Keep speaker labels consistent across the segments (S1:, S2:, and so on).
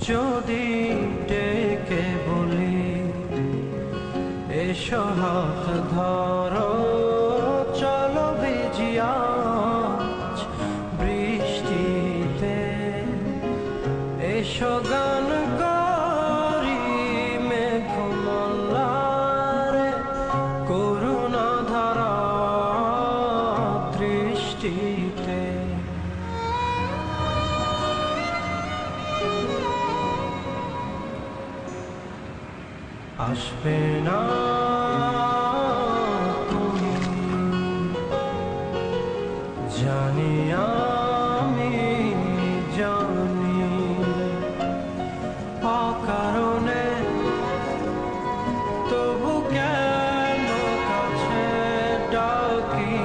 S1: যদি ডেকে বলি এসো হাত ধরো, চলো ভিজি আজ বৃষ্টিতে, এসো গান করি মেঘমল্লারে, করুণা ধারা দৃষ্টিতে। আসবে না তুমি, জানি আমি জানি, অকারণে তবু কেন কাছে ডাকি,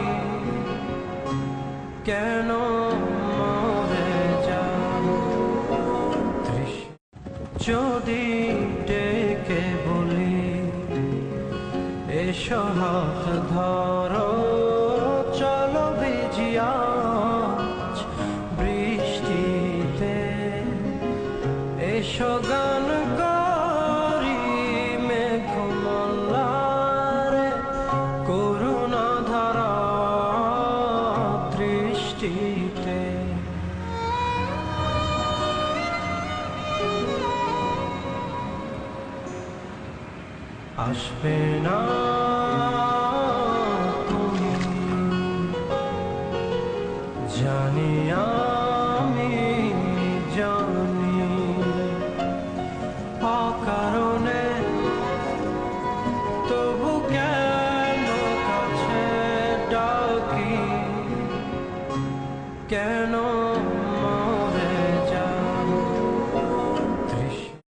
S1: কেন মরে যাও যদি ডেকে বলি এসো হাত ধরো, চলো ভিজি আজ বৃষ্টিতে, এসো গান করি মেঘমল্লারে, করুণা ধারা দৃষ্টিতে। আসবে না